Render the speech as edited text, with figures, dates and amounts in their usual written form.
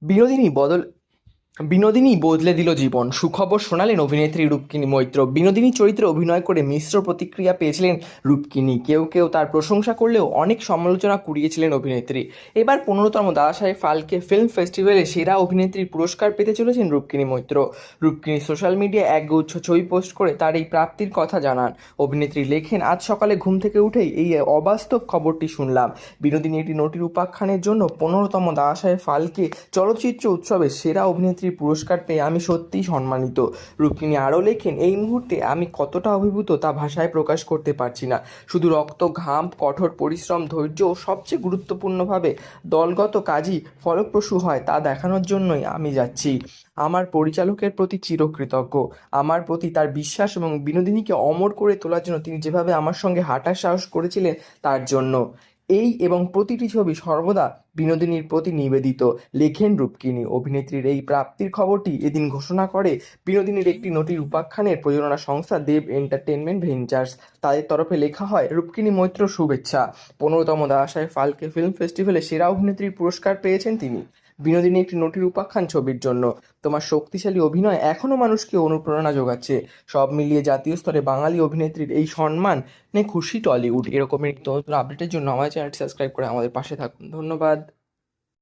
বিনোদিনী বদলে দিল জীবন, সুখবর শোনালেন অভিনেত্রী রূপকিনী মৈত্র। বিনোদিনী চরিত্রে অভিনয় করে মিশ্র প্রতিক্রিয়া পেয়েছিলেন রূপকিনী। কেউ কেউ তার প্রশংসা করলেও অনেক সমালোচনা কুড়িয়েছিলেন অভিনেত্রী। এবার 15তম দাদাসাহেব ফালকে ফিল্ম ফেস্টিভ্যালে সেরা অভিনেত্রীর পুরস্কার পেতে চলেছেন রূপকিনী মৈত্র। রূপকিনী সোশ্যাল মিডিয়ায় একগুচ্ছ ছবি পোস্ট করে তার এই প্রাপ্তির কথা জানান। অভিনেত্রী লেখেন, আজ সকালে ঘুম থেকে উঠেই এই অবাস্তব খবরটি শুনলাম। বিনোদিনী একটি নটির উপাখ্যানের জন্য 15তম দাদাসাহেব ফালকে চলচ্চিত্র উৎসবে সেরা অভিনেত্রীর পুরস্কার পেয়ে আমি সত্যিই সম্মানিত। রুক্মিণী আরও লেখেন, এই মুহূর্তে আমি কতটা অভিভূত তা ভাষায় প্রকাশ করতে পারছি না। শুধু রক্ত, ঘাম, কঠোর পরিশ্রম, ধৈর্য ও সবচেয়ে গুরুত্বপূর্ণভাবে দলগত কাজই ফলপ্রসূ হয় তা দেখানোর জন্যই আমি যাচ্ছি। আমার পরিচালকের প্রতি চিরকৃতজ্ঞ। আমার প্রতি তার বিশ্বাস এবং বিনোদিনীকে অমর করে তোলার জন্য তিনি যেভাবে আমার সঙ্গে হাঁটার সাহস করেছিলেন তার জন্য। এই এবং প্রতিটি ছবি সর্বদা বিনোদিনীর প্রতি নিবেদিত, লেখেন রূপকিনী। অভিনেত্রীর এই প্রাপ্তির খবরটি এদিন ঘোষণা করে বিনোদিনীর একটি নটির উপাখ্যানের প্রযোজনা সংস্থা দেব এন্টারটেনমেন্ট ভেঞ্চার্স। তাদের তরফে লেখা হয়, রূপকিনী মৈত্র শুভেচ্ছা। 15তম দাদাসাহেব ফালকে ফিল্ম ফেস্টিভ্যালে সেরা অভিনেত্রীর পুরস্কার পেয়েছেন তিনি বিনোদিনী একটি নটির উপাখ্যান ছবির জন্য। তোমার শক্তিশালী অভিনয় এখনও মানুষকে অনুপ্রেরণা যোগাচ্ছে। সব মিলিয়ে জাতীয় স্তরে বাঙালি অভিনেত্রীর এই সম্মান খুশি টলিউড। এরকমের নিত্য নতুন আপডেটের জন্য আমাদের চ্যানেলটি সাবস্ক্রাইব করে আমাদের পাশে থাকুন। ধন্যবাদ।